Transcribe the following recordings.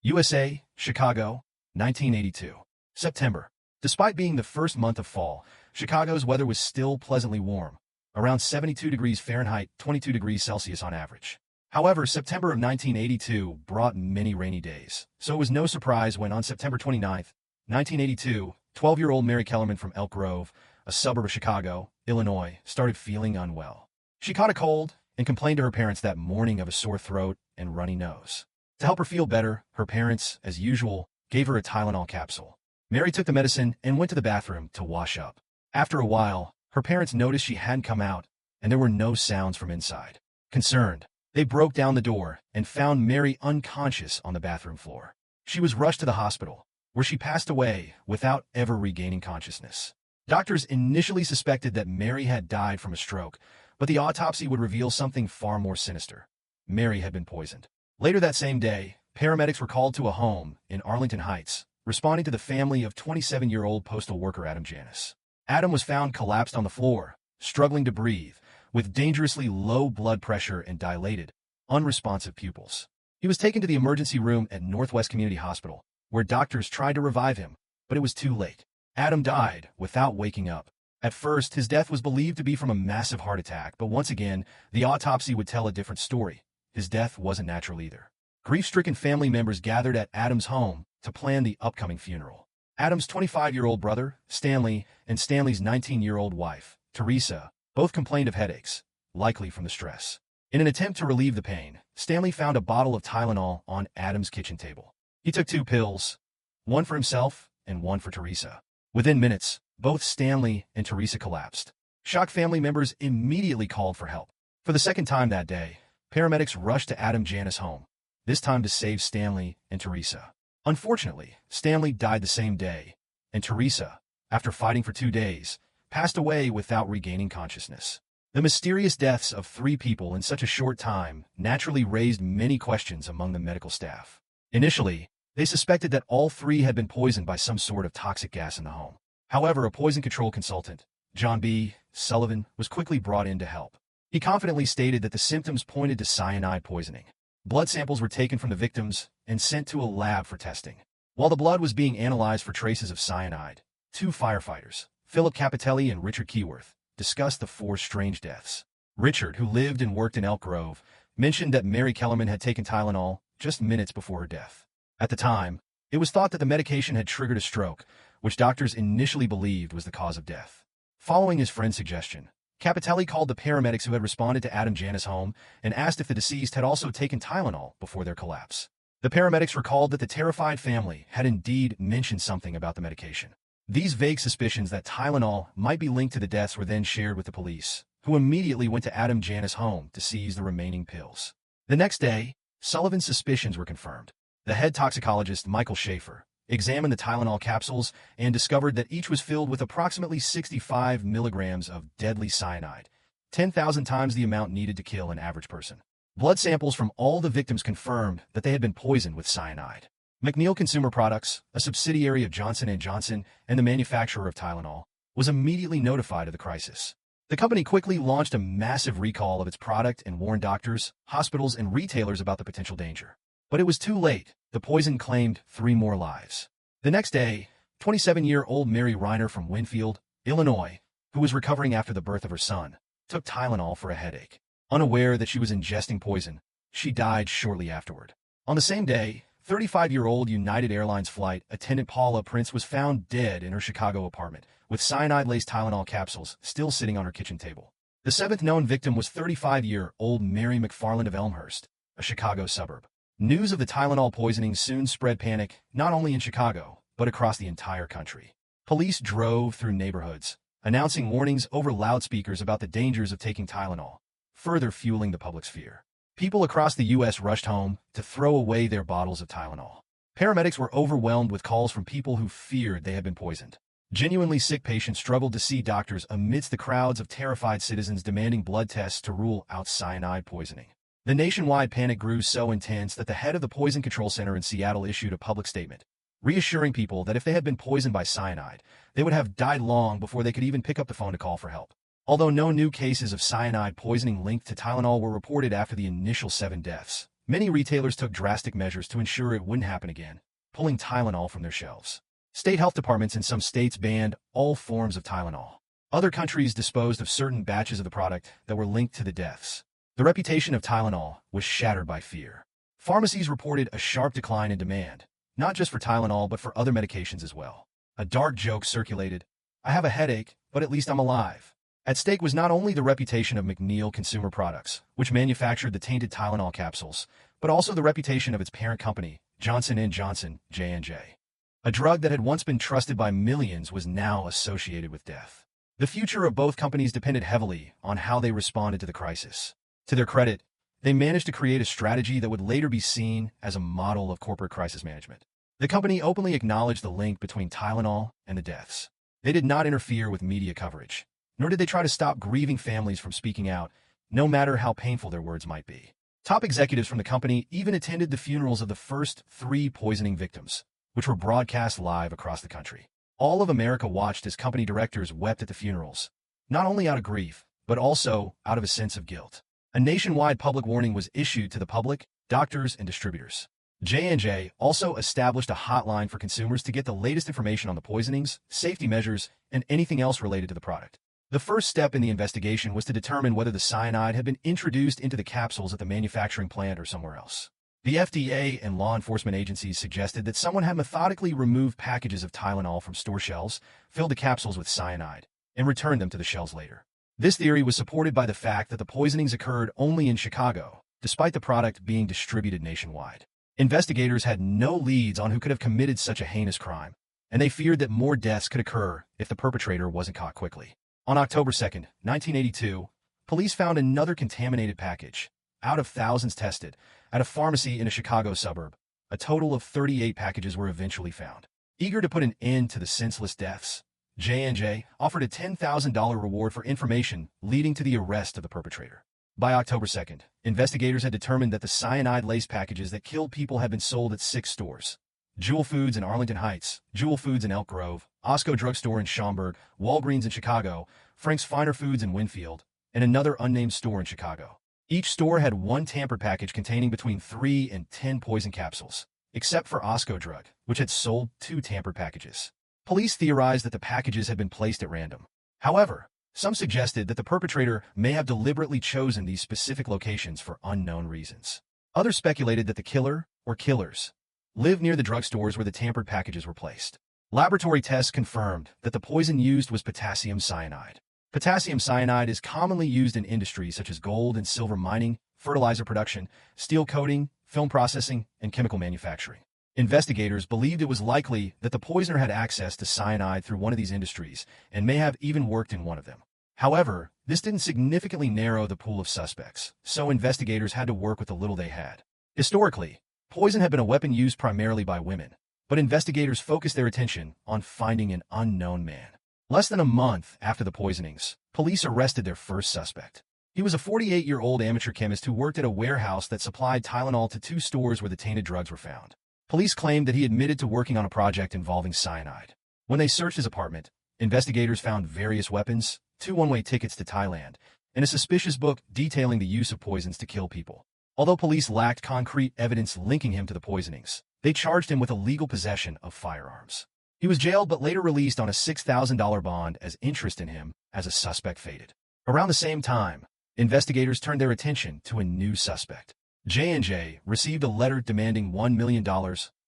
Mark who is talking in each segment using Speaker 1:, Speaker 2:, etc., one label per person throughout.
Speaker 1: USA, Chicago, 1982. September. Despite being the first month of fall, Chicago's weather was still pleasantly warm, around 72 degrees Fahrenheit, 22 degrees Celsius on average. However, September of 1982 brought many rainy days, so it was no surprise when on September 29, 1982, 12-year-old Mary Kellerman from Elk Grove, a suburb of Chicago, Illinois, started feeling unwell. She caught a cold and complained to her parents that morning of a sore throat and runny nose. To help her feel better, her parents, as usual, gave her a Tylenol capsule. Mary took the medicine and went to the bathroom to wash up. After a while, her parents noticed she hadn't come out, and there were no sounds from inside. Concerned, they broke down the door and found Mary unconscious on the bathroom floor. She was rushed to the hospital, where she passed away without ever regaining consciousness. Doctors initially suspected that Mary had died from a stroke, but the autopsy would reveal something far more sinister. Mary had been poisoned. Later that same day, paramedics were called to a home in Arlington Heights, responding to the family of 27-year-old postal worker Adam Janis. Adam was found collapsed on the floor, struggling to breathe, with dangerously low blood pressure and dilated, unresponsive pupils. He was taken to the emergency room at Northwest Community Hospital, where doctors tried to revive him, but it was too late. Adam died without waking up. At first, his death was believed to be from a massive heart attack, but once again, the autopsy would tell a different story. His death wasn't natural either. Grief-stricken family members gathered at Adam's home to plan the upcoming funeral. Adam's 25-year-old brother, Stanley, and Stanley's 19-year-old wife, Teresa, both complained of headaches, likely from the stress. In an attempt to relieve the pain, Stanley found a bottle of Tylenol on Adam's kitchen table. He took 2 pills, one for himself and one for Teresa. Within minutes, both Stanley and Teresa collapsed. Shocked family members immediately called for help. For the second time that day, paramedics rushed to Adam Janis' home, this time to save Stanley and Teresa. Unfortunately, Stanley died the same day, and Teresa, after fighting for 2 days, passed away without regaining consciousness. The mysterious deaths of 3 people in such a short time naturally raised many questions among the medical staff. Initially, they suspected that all 3 had been poisoned by some sort of toxic gas in the home. However, a poison control consultant, John B. Sullivan, was quickly brought in to help. He confidently stated that the symptoms pointed to cyanide poisoning. Blood samples were taken from the victims and sent to a lab for testing. While the blood was being analyzed for traces of cyanide, 2 firefighters, Philip Capitelli and Richard Keyworth, discussed the 4 strange deaths. Richard, who lived and worked in Elk Grove, mentioned that Mary Kellerman had taken Tylenol just minutes before her death. At the time, it was thought that the medication had triggered a stroke, which doctors initially believed was the cause of death. Following his friend's suggestion, Capitelli called the paramedics who had responded to Adam Janis' home and asked if the deceased had also taken Tylenol before their collapse. The paramedics recalled that the terrified family had indeed mentioned something about the medication. These vague suspicions that Tylenol might be linked to the deaths were then shared with the police, who immediately went to Adam Janis' home to seize the remaining pills. The next day, Sullivan's suspicions were confirmed. The head toxicologist, Michael Schaefer, examined the Tylenol capsules and discovered that each was filled with approximately 65 milligrams of deadly cyanide, 10,000 times the amount needed to kill an average person. Blood samples from all the victims confirmed that they had been poisoned with cyanide. McNeil Consumer Products, a subsidiary of Johnson & Johnson and the manufacturer of Tylenol, was immediately notified of the crisis. The company quickly launched a massive recall of its product and warned doctors, hospitals, and retailers about the potential danger. But it was too late. The poison claimed 3 more lives. The next day, 27-year-old Mary Reiner from Winfield, Illinois, who was recovering after the birth of her son, took Tylenol for a headache. Unaware that she was ingesting poison, she died shortly afterward. On the same day, 35-year-old United Airlines flight attendant Paula Prince was found dead in her Chicago apartment, with cyanide-laced Tylenol capsules still sitting on her kitchen table. The 7th known victim was 35-year-old Mary McFarland of Elmhurst, a Chicago suburb. News of the Tylenol poisoning soon spread panic, not only in Chicago, but across the entire country. Police drove through neighborhoods, announcing warnings over loudspeakers about the dangers of taking Tylenol, further fueling the public's fear. People across the U.S. rushed home to throw away their bottles of Tylenol. Paramedics were overwhelmed with calls from people who feared they had been poisoned. Genuinely sick patients struggled to see doctors amidst the crowds of terrified citizens demanding blood tests to rule out cyanide poisoning. The nationwide panic grew so intense that the head of the Poison Control Center in Seattle issued a public statement, reassuring people that if they had been poisoned by cyanide, they would have died long before they could even pick up the phone to call for help. Although no new cases of cyanide poisoning linked to Tylenol were reported after the initial 7 deaths, many retailers took drastic measures to ensure it wouldn't happen again, pulling Tylenol from their shelves. State health departments in some states banned all forms of Tylenol. Other countries disposed of certain batches of the product that were linked to the deaths. The reputation of Tylenol was shattered by fear. Pharmacies reported a sharp decline in demand, not just for Tylenol but for other medications as well. A dark joke circulated: "I have a headache, but at least I'm alive." At stake was not only the reputation of McNeil Consumer Products, which manufactured the tainted Tylenol capsules, but also the reputation of its parent company, Johnson & Johnson, J&J. A drug that had once been trusted by millions was now associated with death. The future of both companies depended heavily on how they responded to the crisis. To their credit, they managed to create a strategy that would later be seen as a model of corporate crisis management. The company openly acknowledged the link between Tylenol and the deaths. They did not interfere with media coverage, nor did they try to stop grieving families from speaking out, no matter how painful their words might be. Top executives from the company even attended the funerals of the first 3 poisoning victims, which were broadcast live across the country. All of America watched as company directors wept at the funerals, not only out of grief, but also out of a sense of guilt. A nationwide public warning was issued to the public, doctors, and distributors. J&J also established a hotline for consumers to get the latest information on the poisonings, safety measures, and anything else related to the product. The first step in the investigation was to determine whether the cyanide had been introduced into the capsules at the manufacturing plant or somewhere else. The FDA and law enforcement agencies suggested that someone had methodically removed packages of Tylenol from store shelves, filled the capsules with cyanide, and returned them to the shelves later. This theory was supported by the fact that the poisonings occurred only in Chicago, despite the product being distributed nationwide. Investigators had no leads on who could have committed such a heinous crime, and they feared that more deaths could occur if the perpetrator wasn't caught quickly. On October 2, 1982, police found another contaminated package, out of thousands tested, at a pharmacy in a Chicago suburb. A total of 38 packages were eventually found. Eager to put an end to the senseless deaths, J&J offered a $10,000 reward for information leading to the arrest of the perpetrator. By October 2nd, investigators had determined that the cyanide-laced packages that killed people had been sold at 6 stores: Jewel Foods in Arlington Heights, Jewel Foods in Elk Grove, Osco Drugstore in Schaumburg, Walgreens in Chicago, Frank's Finer Foods in Winfield, and another unnamed store in Chicago. Each store had one tampered package containing between 3 and 10 poison capsules, except for Osco Drug, which had sold 2 tampered packages. Police theorized that the packages had been placed at random. However, some suggested that the perpetrator may have deliberately chosen these specific locations for unknown reasons. Others speculated that the killer, or killers, lived near the drugstores where the tampered packages were placed. Laboratory tests confirmed that the poison used was potassium cyanide. Potassium cyanide is commonly used in industries such as gold and silver mining, fertilizer production, steel coating, film processing, and chemical manufacturing. Investigators believed it was likely that the poisoner had access to cyanide through one of these industries and may have even worked in one of them. However, this didn't significantly narrow the pool of suspects, so investigators had to work with the little they had. Historically, poison had been a weapon used primarily by women, but investigators focused their attention on finding an unknown man. Less than a month after the poisonings, police arrested their first suspect. He was a 48-year-old amateur chemist who worked at a warehouse that supplied Tylenol to 2 stores where the tainted drugs were found. Police claimed that he admitted to working on a project involving cyanide. When they searched his apartment, investigators found various weapons, 2 one-way tickets to Thailand, and a suspicious book detailing the use of poisons to kill people. Although police lacked concrete evidence linking him to the poisonings, they charged him with illegal possession of firearms. He was jailed but later released on a $6,000 bond as interest in him as a suspect faded. Around the same time, investigators turned their attention to a new suspect. J&J received a letter demanding $1 million,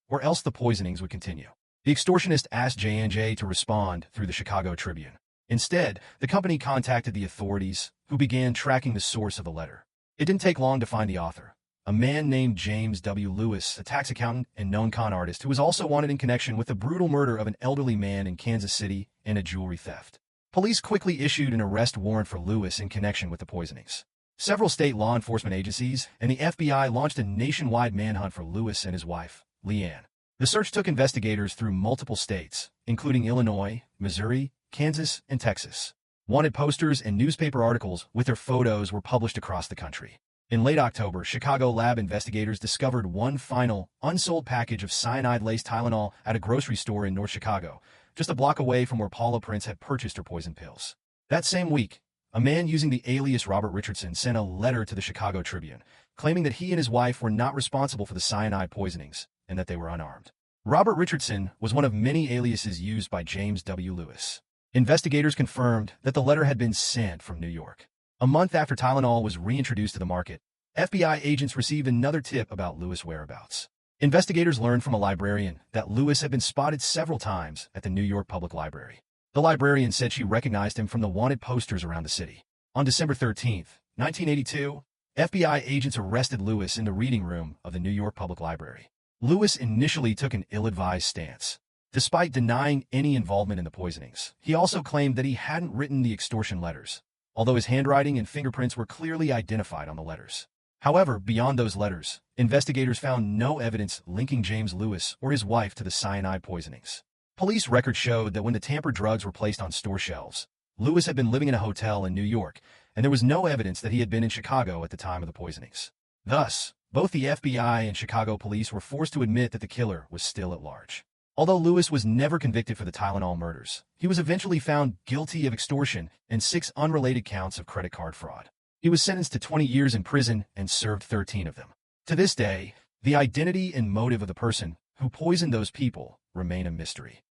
Speaker 1: or else the poisonings would continue. The extortionist asked J&J to respond through the Chicago Tribune. Instead, the company contacted the authorities, who began tracking the source of the letter. It didn't take long to find the author, a man named James W. Lewis, a tax accountant and known con artist who was also wanted in connection with the brutal murder of an elderly man in Kansas City and a jewelry theft. Police quickly issued an arrest warrant for Lewis in connection with the poisonings. Several state law enforcement agencies and the FBI launched a nationwide manhunt for Lewis and his wife, Leanne. The search took investigators through multiple states, including Illinois, Missouri, Kansas, and Texas. Wanted posters and newspaper articles with their photos were published across the country. In late October, Chicago lab investigators discovered one final, unsold package of cyanide-laced Tylenol at a grocery store in North Chicago, just a block away from where Paula Prince had purchased her poison pills. That same week, a man using the alias Robert Richardson sent a letter to the Chicago Tribune, claiming that he and his wife were not responsible for the cyanide poisonings and that they were unarmed. Robert Richardson was one of many aliases used by James W. Lewis. Investigators confirmed that the letter had been sent from New York. A month after Tylenol was reintroduced to the market, FBI agents received another tip about Lewis' whereabouts. Investigators learned from a librarian that Lewis had been spotted several times at the New York Public Library. The librarian said she recognized him from the wanted posters around the city. On December 13, 1982, FBI agents arrested Lewis in the reading room of the New York Public Library. Lewis initially took an ill-advised stance. Despite denying any involvement in the poisonings, he also claimed that he hadn't written the extortion letters, although his handwriting and fingerprints were clearly identified on the letters. However, beyond those letters, investigators found no evidence linking James Lewis or his wife to the cyanide poisonings. Police records showed that when the tampered drugs were placed on store shelves, Lewis had been living in a hotel in New York, and there was no evidence that he had been in Chicago at the time of the poisonings. Thus, both the FBI and Chicago police were forced to admit that the killer was still at large. Although Lewis was never convicted for the Tylenol murders, he was eventually found guilty of extortion and 6 unrelated counts of credit card fraud. He was sentenced to 20 years in prison and served 13 of them. To this day, the identity and motive of the person who poisoned those people remain a mystery.